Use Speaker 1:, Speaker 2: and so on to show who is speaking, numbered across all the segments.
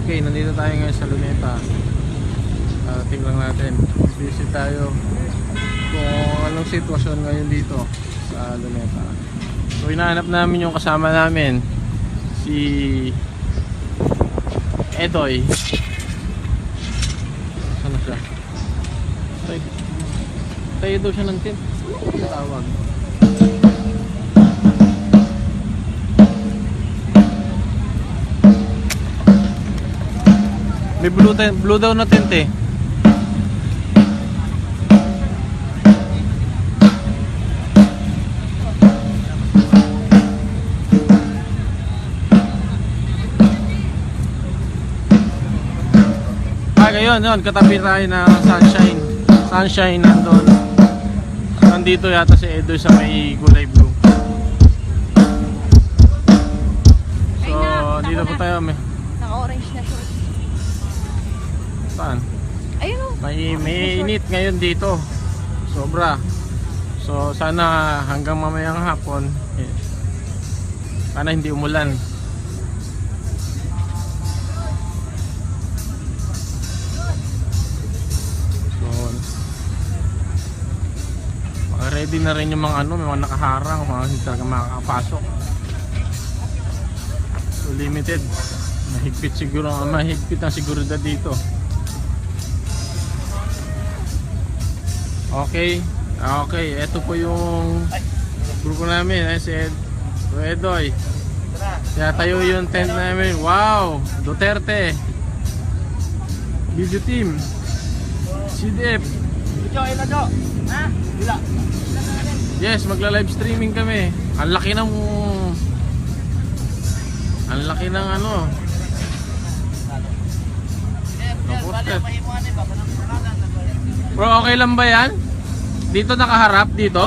Speaker 1: Okay, nandito tayo ngayon sa Luneta. Tingnan natin, visit tayo kung anong sitwasyon ngayon dito sa Luneta. So hinahanap namin yung kasama namin, si Edoy. Saan na siya? Tayo daw siya ng tent. Ano tawag? May blue daw na tent eh. Ngayon, katabi tayo na Sunshine nandun. Nandito yata si Edoy sa may gulay blue. So, dito po tayo.
Speaker 2: Naka-orange na short.
Speaker 1: Saan?
Speaker 2: Ayun o.
Speaker 1: May init ngayon dito. Sobra. So, sana hanggang mamayang hapon, sana hindi umulan. Ready na rin yung mga may mga nakaharang, mga hindi talaga makakapasok. So limited. Mahigpit ang seguridad dito. Okay. Ito po yung grupo namin, si Edoy. Kaya tayo yung tent namin. Wow! Duterte. Video team. CDF. Yes, magla-live streaming kami. Ang laki ng ano. Bro, okay lang ba yan? Dito nakaharap dito?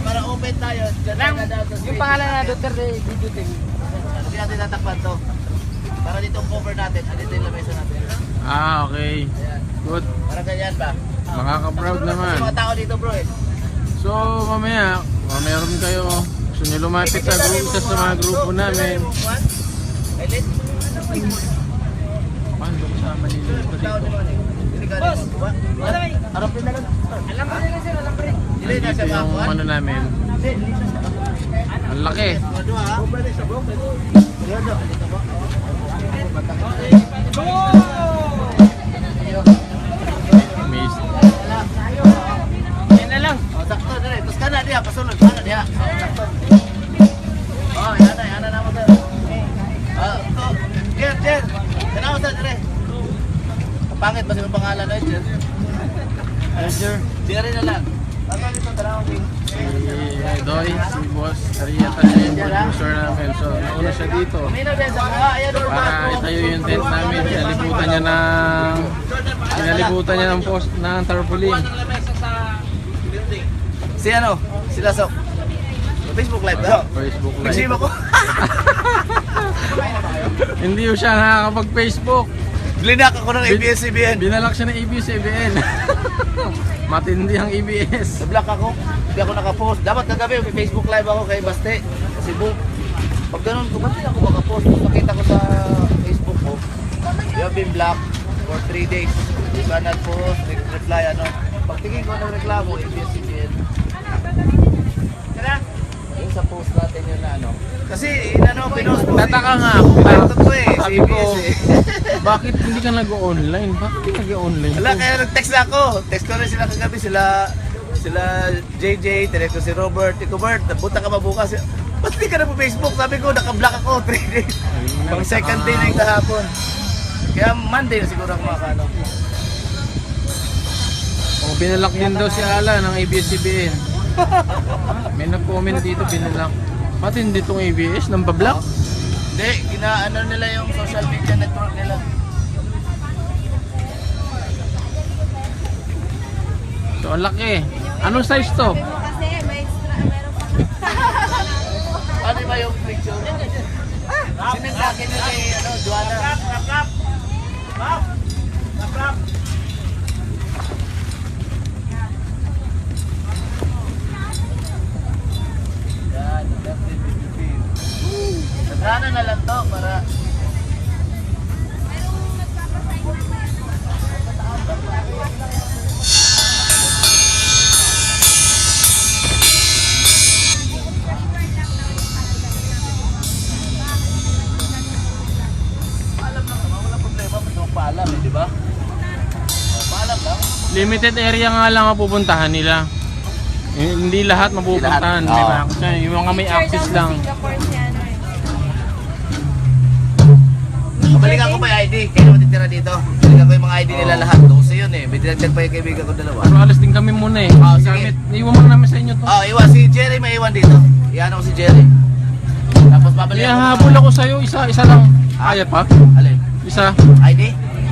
Speaker 3: Para open tayo.
Speaker 2: Yung pangalan na Duterte Video Team.
Speaker 3: Hindi natin tatakpan to. Para dito cover natin. Dito yung lamesa natin.
Speaker 1: Okay. Good.
Speaker 3: Para ganyan ba?
Speaker 1: Makaka-proud naman.
Speaker 3: Kasi mga tao dito bro eh.
Speaker 1: So mamaya, meron kayo gusto nyo lumapit sa mga grupo namin. Paano sa Manila dito?
Speaker 3: Boss! Harapin na lang. Alam mo nila sir, alam mo rin.
Speaker 1: Dito yung ano namin. Ang laki.
Speaker 3: Sakto dire, terus kana dia pasunod kana dia. Oh, yana na mo sir. Jer. Kana mo dire. Pangit ba sa pangalan na Jer?
Speaker 1: Jer.
Speaker 3: Jer na lang. Ano dito dalawa king?
Speaker 1: Si Edoy, si Boss Arieta siya yung producer namin. So nauna siya dito para itayo yung tent namin. Pinalibutan niya ng post ng tarpaulin.
Speaker 3: Si ano? Sila Sok. Facebook live daw.
Speaker 1: Facebook live.
Speaker 3: Nag-save ako.
Speaker 1: Hindi ko siya nakakapag-Facebook.
Speaker 3: Blinak ako ng ABS-CBN.
Speaker 1: Binalak siya ng ABS-CBN. Matindi ang ABS.
Speaker 3: Nablock ako. Hindi ako nakapost. Dapat kagabi may Facebook live ako kay Baste. Cebu. Pag ganun, kung ba't ako makapost? Nakita ko sa Facebook ko. You have been blocked for 3 days. Hindi ka nag-post, reply ano. Pagtingin ko ng reklamo, ABS-CBN. Yung sa post natin yun na ano. Kasi inano, pinost ko.
Speaker 1: Tataka nga ako. Sabi ko, bakit hindi ka nag-online? Bakit hindi nag-online?
Speaker 3: Wala, kaya nag-text na ako. Text ko rin sila kagabi. Sila JJ, direkto si Robert, Tito Bert, nabuta ka ba bukas? Ba't hindi ka na po Facebook? Sabi ko, naka-block ako 3 days. Pang second day na yung kahapon. Kaya Monday na siguro ako makakano.
Speaker 1: Oh, binalak din daw si Ala ng ABS-CBN. May nag-comment dito, binalak. Pati hindi itong ABS, nang bablock?
Speaker 3: Hindi, ginaano nila yung social media network nila.
Speaker 1: So, ang laki. Anong size to?
Speaker 2: Kasi may extra, meron pa.
Speaker 3: Ano ba yung picture? Sinend sa akin nila yung Duana. Rap. Yan, that's it. Sana na lang to para
Speaker 1: limited area nga lang ang pupuntahan nila. Hindi lahat mapupuntahan,
Speaker 3: Hindi
Speaker 1: di
Speaker 3: lahat.
Speaker 1: ba? Kasi yung mga may
Speaker 2: Picture
Speaker 1: access
Speaker 2: daw sa
Speaker 1: lang.
Speaker 2: Singapore si ano eh.
Speaker 3: Kabalikan ko pa yung ID, kayo matitira dito. Balikan ko yung mga ID nila lahat. 12 yun eh. May dinagdag pa yung kaibigan ko dalawa.
Speaker 1: Pero alas din kami muna eh.
Speaker 3: Ah, sige.
Speaker 1: Gamit, iwan mo na namin sa inyo to.
Speaker 3: Oh, iwan. Si Jerry may iwan dito. Iyan ako si Jerry. Tapos babalikan ko.
Speaker 1: Ihahabol ako sa'yo, isa lang. Kaya pa?
Speaker 3: Alin?
Speaker 1: Isa.
Speaker 3: ID?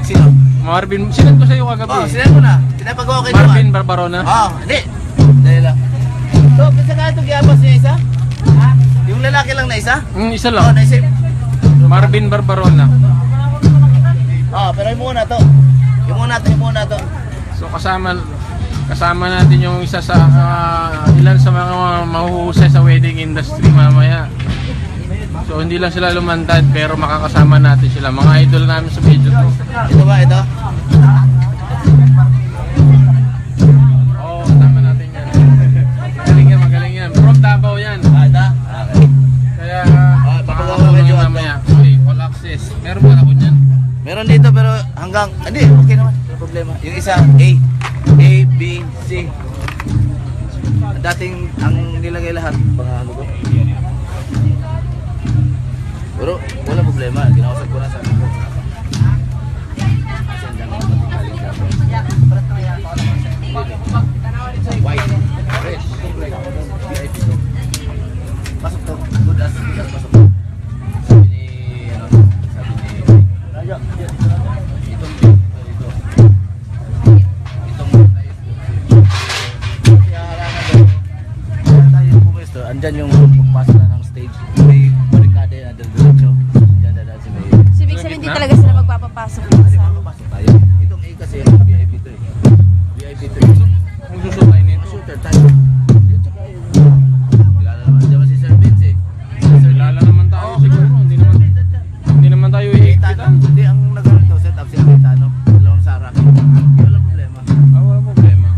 Speaker 3: Sino?
Speaker 1: Marvin, sinend ko sa'yo kagabi.
Speaker 3: Oh, sinend mo na. Pinapagawa kayo
Speaker 1: Marvin Barbarona.
Speaker 3: Oh, hindi. Dahil lang. So, kasi nga ito giabas niya isa? Ha? Yung lalaki lang na isa?
Speaker 1: Isa
Speaker 3: Oh,
Speaker 1: lang.
Speaker 3: naisip.
Speaker 1: Marvin Barbarona.
Speaker 3: Oh, pero yung muna to. Yung muna to.
Speaker 1: So kasama natin yung isa sa ilan sa mga mahuhusay sa wedding industry mamaya. So hindi lang sila lumantad pero makakasama natin sila. Mga idol namin sa video to.
Speaker 3: Ito ba, ito?
Speaker 1: Oo, kasama natin yan. Magaling yan. From Davao yan.
Speaker 3: Ah, ito? Okay.
Speaker 1: Kaya
Speaker 3: papagawa
Speaker 1: makakasama
Speaker 3: medyo
Speaker 1: nyo
Speaker 3: ano.
Speaker 1: mamaya. Okay, all access. Meron ba ako dyan?
Speaker 3: Meron dito pero hanggang, hindi, okay naman. Walang problema. Yung isa, A, B, C. Dating, ang nilagay lahat, mga ano ko. Pero, wala problema. Ginausap ko na sa ko. Kasi ang dami ng matikaling dapat. White, red, VIP to. Pasok to. Good as, pasok to. Sabi ni, sabi ni, itong kaya halangan daw. Kaya tayo pumuesto, andyan yung pagpasok na ng stage. May barikada na diretso. Diyan na si may
Speaker 2: So, ibig sabihin hindi talaga sila magpapapasok sa ano.
Speaker 3: pasok tayo. Itong A kasi VIP to eh. VIP to eh.
Speaker 1: Kung susutay nito.
Speaker 3: Shooter tayo. Kilala naman. Diyan ba si Sir Vince eh?
Speaker 1: Kilala naman tayo siguro. Hindi naman tayo
Speaker 3: Kaitano. Hindi, ang nagkaroon to, set up si Kaitano. Dalawang Sara. Walang problema.
Speaker 1: Wala problema.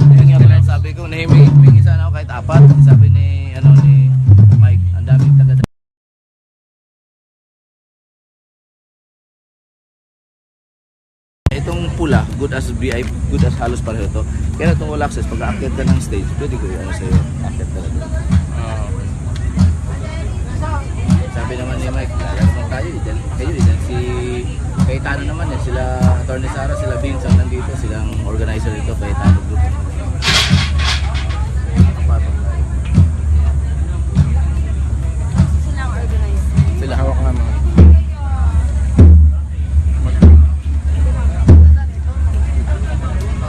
Speaker 3: Yun nga pala ang sabi ko, nahiming isa na ako kahit apat. Sabi ni, ni Mike, ang daming taga. Itong pula, good as VIP, good as halos pareho to. Kaya itong all access, pag aakyat ka ng stage, pwede ko yung sa'yo, aakyat ka lang. Sabi naman ni Mike, lala naman tayo, kayo, si Kaitano naman eh, sila Atty. Sara, sila Vince ang nandito, silang organizer dito, Kaitano Group. Kapatong tayo.
Speaker 2: Sila ang organizer.
Speaker 3: Sila
Speaker 1: Hawak nga mga.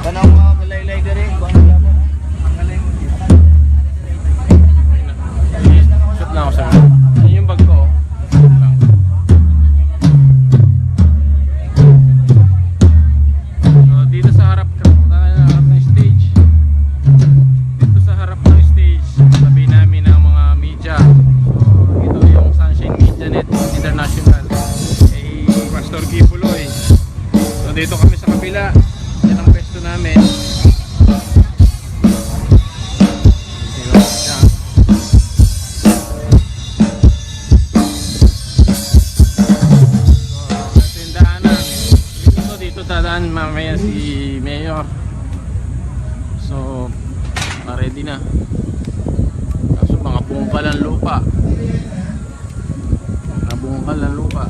Speaker 3: Panahon mga kalaylay ka rin, kung ano lang mo na. Ang galing.
Speaker 1: Shoot na ako sa mga. Ayun yung bag ko. Shoot lang. So dito sa harap ng stage. Dito sa harap ng stage, sabi namin ng mga media. So ito yung Sunshine Media Net International. Kay Pastor Kibuloy. So dito kami sa kabila. Yan ang pwesto namin. Dito siya. Ito yung daanan. Dito dadaan mamaya si Mayor. So, ready na. Kaso mga bungkal ang lupa. Mga bungkal ang lupa.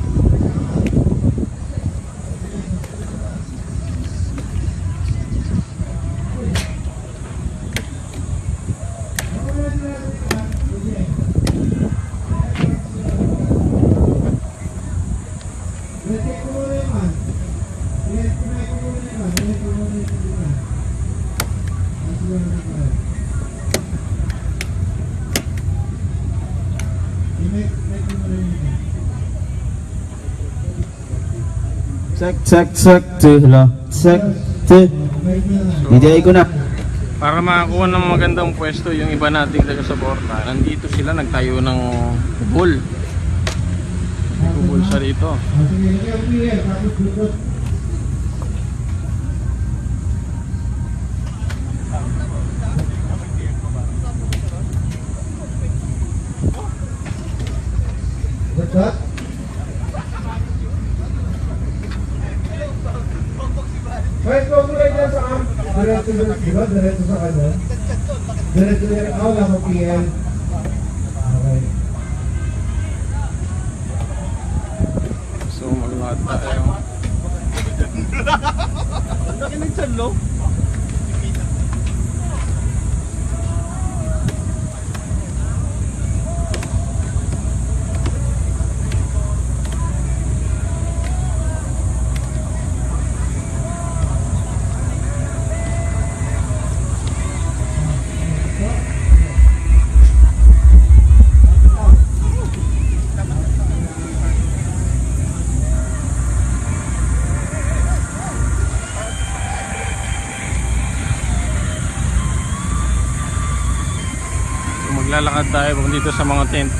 Speaker 3: Hindi ko na.
Speaker 1: Para makakuha ng magandang pwesto yung iba nating taga-suporta, nandito sila nagtayo ng kubol. May kubol siya rito.
Speaker 4: ba? Diretso sa kanya? Diretso na rin. Wala mo PL. Okay.
Speaker 1: So magluhat tayo.
Speaker 3: Ang laki ng tiyan, no?
Speaker 1: So maglalakad tayo dito sa mga tent.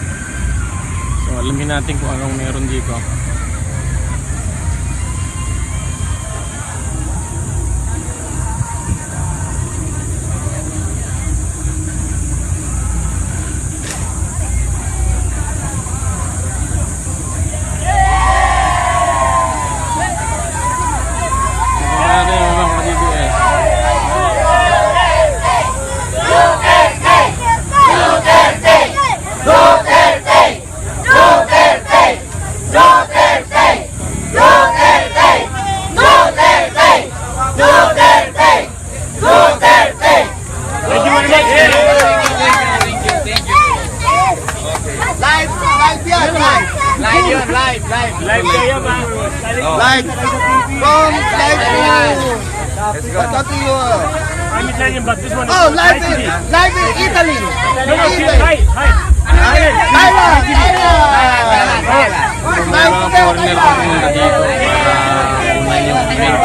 Speaker 1: So alamin natin kung anong meron dito. Ito natin yung mga DDS.
Speaker 3: Live yun, live.
Speaker 5: Live kayo ba?
Speaker 3: Live. From live to... Let's go. Let's go to you.
Speaker 5: I'm Italian, but this one is
Speaker 3: Oh, live
Speaker 5: Thai TV.
Speaker 3: live in Italy.
Speaker 5: No, no, hi.
Speaker 3: Thailand.
Speaker 1: So may mga foreigner pa pumunta dito para unan yung event.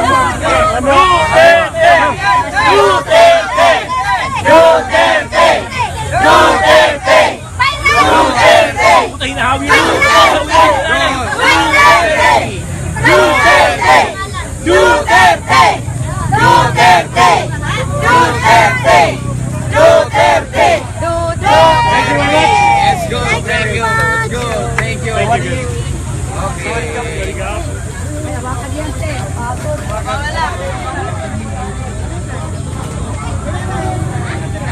Speaker 5: Puta, hinahawi na yun.
Speaker 3: Let's go. Thank you. Let's go. Thank you.
Speaker 5: Thank you.
Speaker 3: Okay.
Speaker 5: There you go.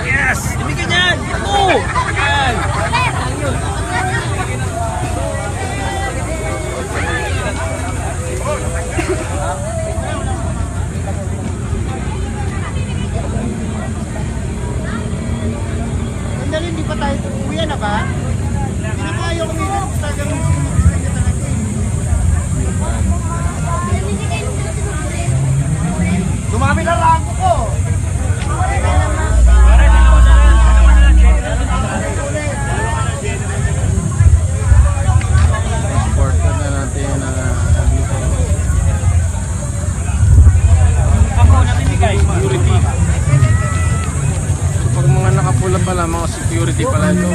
Speaker 5: Yes! Ibigay niyan! Ako! Yan!
Speaker 3: Sandali, hindi pa tayo uuwi na ba? Hindi pa ayaw kami talagang dumami na lang ko.
Speaker 1: Important na natin na dito.
Speaker 5: Ako, namimigay.
Speaker 1: Security. So, pag mga nakapula pala, mga security pala ito.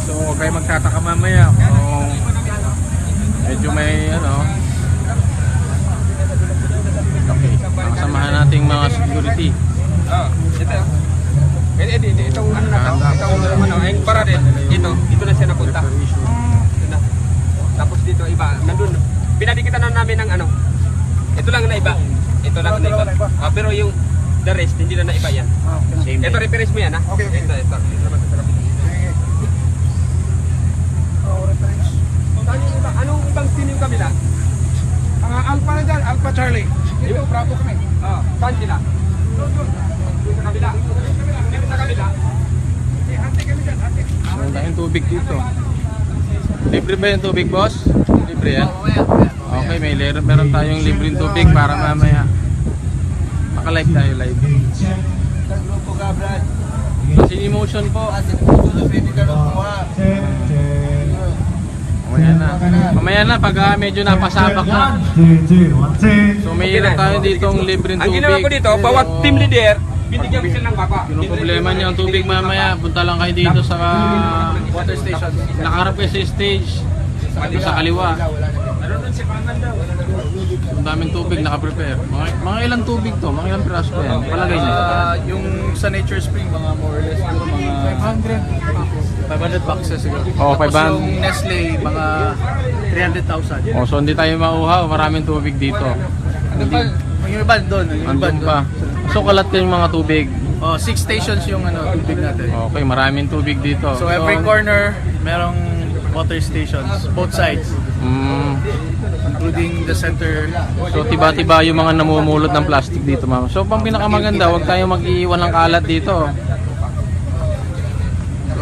Speaker 1: So huwag kayo magtataka mamaya kung medyo may okay, makasamahan nating mga security.
Speaker 6: Oh, ito. Itong ano na to, yung para din, dito na siya napunta.
Speaker 1: Preparation.
Speaker 6: Ito na. Tapos dito iba, nandun, pinadikitan na namin ng ano, ito lang na iba. Ito lang na iba. Pero yung the rest, hindi na iba yan. Ito, reference mo yan ha? Okay. Ito naman sa sarap. Saan yung iba? Anong ibang team yung kabila?
Speaker 4: Alpha na dyan, Alpha Charlie. Ito, Bravo kami.
Speaker 6: Saan sila? Doon sa kabila. Dito sa kabila.
Speaker 1: Meron tayong tubig dito. Libre ba yung tubig, boss? Libre yan? Okay, meron tayong libreng tubig para mamaya maka-live tayo live.
Speaker 3: Grupo ka, Brad.
Speaker 1: Kasi emotion po.
Speaker 3: Pwede ka nang kumuha.
Speaker 1: Mamaya na pag medyo napasabak na. So may ilan tayo ditong libreng
Speaker 6: Ang
Speaker 1: tubig.
Speaker 6: ginawa ko dito, bawat team leader, binigyan ko sila ng baba.
Speaker 1: Yung problema niyo ang tubig mamaya, punta lang kayo dito sa water station. Nakaharap kayo sa stage. Sa kaliwa. Ang daming tubig naka-prepare. Mga ilang tubig to? Mga ilang piraso pa yan? Palagay niyo.
Speaker 3: Yung sa Nature Spring, mga more or less, siguro mga 500 boxes siguro.
Speaker 1: Oh,
Speaker 3: Tapos
Speaker 1: 500.
Speaker 3: yung Nestle, mga 300,000.
Speaker 1: Oh, so hindi tayo mauhaw, maraming tubig dito.
Speaker 3: Yung iba doon, yung iba
Speaker 1: Andun pa.
Speaker 3: doon.
Speaker 1: So kalat kayong mga tubig.
Speaker 3: Oh, 6 stations yung tubig natin.
Speaker 1: Okay, maraming tubig dito.
Speaker 3: So every corner merong water stations, both sides,
Speaker 1: Mm,
Speaker 3: including the center.
Speaker 1: so tiba-tiba yung mga namumulot ng plastic dito, ma'am. So pang pinakamaganda, huwag tayong mag-iiwan ng kalat dito. So,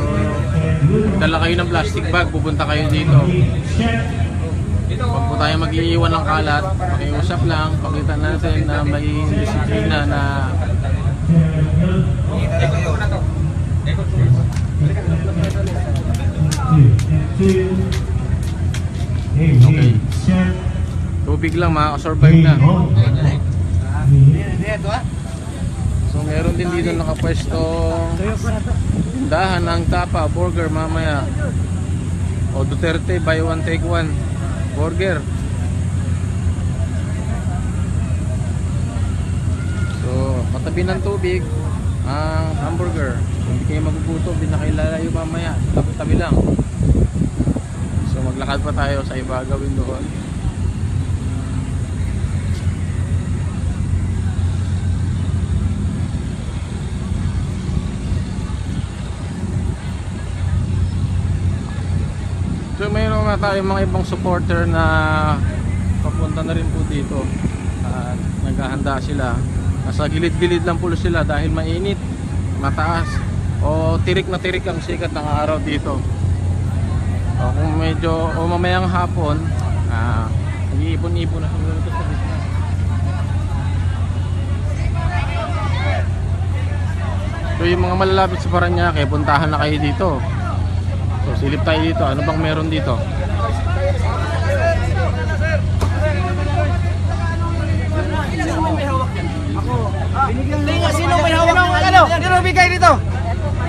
Speaker 1: dala kayo ng plastic bag, pupunta kayo dito. Huwag po tayo mag-iiwan ng kalat, pakiusap lang, pakita natin na may disiplina na
Speaker 4: Okay.
Speaker 1: tubig lang, makakasurvive na. So meron din dito nakapwesto tindahan ng tapa, burger mamaya. O Duterte, buy one take one burger. So katabi ng tubig ang hamburger. Hindi kayo magugutom, hindi na kayo lalayo mamaya. Tabi-tabi lang. So maglakad pa tayo sa iba gawin doon. So mayroon na tayong mga ibang supporter na papunta na rin po dito at naghahanda sila. Nasa gilid-gilid lang po sila dahil mainit, mataas o tirik na tirik ang sikat ng araw dito. O kung medyo o mamayang hapon, nag-iipon-ipon na siguro ito sa gitna. So yung mga malalapit sa Parañaque, puntahan na kayo dito. So silip tayo dito, ano bang meron dito?
Speaker 3: Sino may hawak ng ano? Sino bigay dito?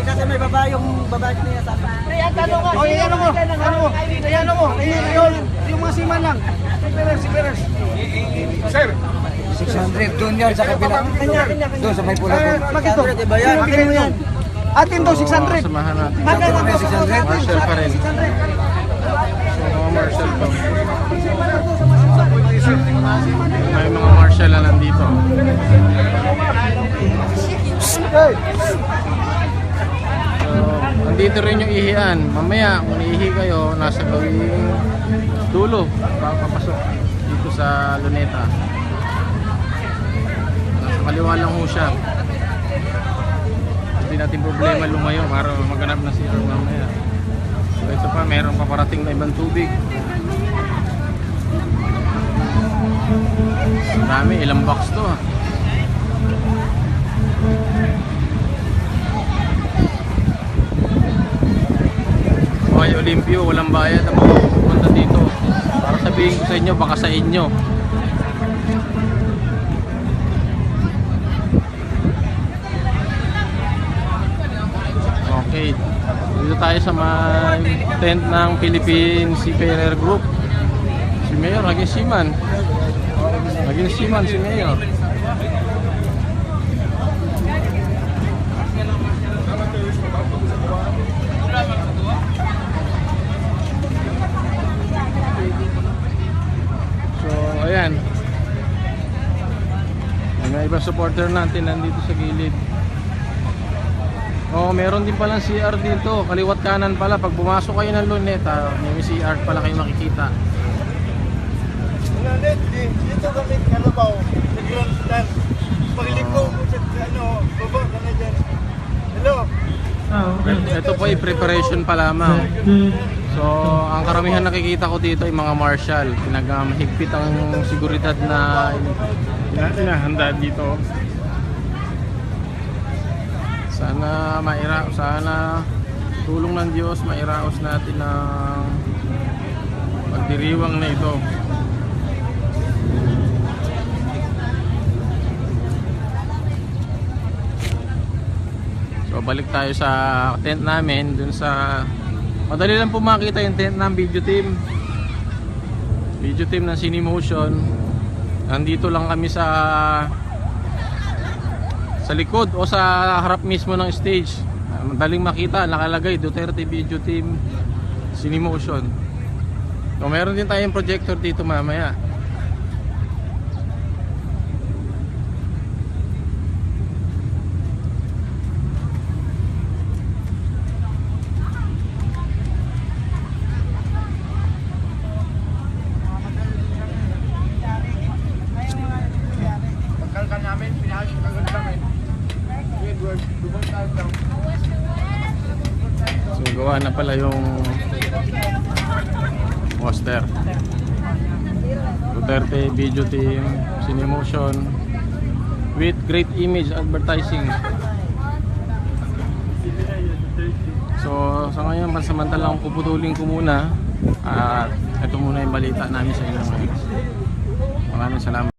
Speaker 5: Kasi may babae yung babae niya sa akin.
Speaker 3: O, ano mo? Ano mo? Yung mga siman lang. Si Perez. Sir.
Speaker 5: 600 doon yan sa kabila. Doon sa may pula doon.
Speaker 3: Bakit to? Sino bigay mo yan? Atin to, 600.
Speaker 1: Samahan natin.
Speaker 3: Magkano to? 600.
Speaker 1: Marshall pa rin. So mga Marshall to. May mga Marshall na nandito. So, nandito rin yung ihian. Mamaya, kung iihi kayo, nasa gawing dulo. Papapasok dito sa Luneta. Nasa kaliwa lang ho siya. Hindi natin problema lumayo para maghanap na CR mamaya. So ito pa, meron pa parating na ibang tubig. Marami, ilang box to ha. Okay, Olympio, walang bayad ang mga pupunta dito. Para sabihin ko sa inyo, baka sa inyo. Okay, dito tayo sa may tent ng Philippine Seafarer Group. Si Mayor, naging seaman. Naging seaman si Mayor. So, ayan. May mga ibang supporter natin nandito sa gilid. Oh, meron din palang CR dito, kaliwat kanan pala. Pag bumasok kayo ng Luneta, may CR pala kayo makikita.
Speaker 7: Dito kami Kalabaw, sa Grand Stand. Pagligo mo sa baba ka na dyan. Hello?
Speaker 1: Ito po ay preparation pa lamang. So, ang karamihan nakikita ko dito ay mga marshal. Pinagamahigpit ang seguridad na inahanda dito. Sana sana tulong ng Diyos mairaos natin ang pagdiriwang na ito. So balik tayo sa tent namin dun sa madali lang po makita yung tent ng video team ng Cinemotion. Nandito lang kami sa likod o sa harap mismo ng stage. Madaling makita, nakalagay Duterte Video Team Cinemotion. So meron din tayong projector dito mamaya. Nagawa na pala yung poster. Duterte Video Team, Cinemotion with great image advertising. So sa ngayon, pansamantalang puputulin ko muna at ito muna yung balita namin sa inyo ngayon. Maraming salamat.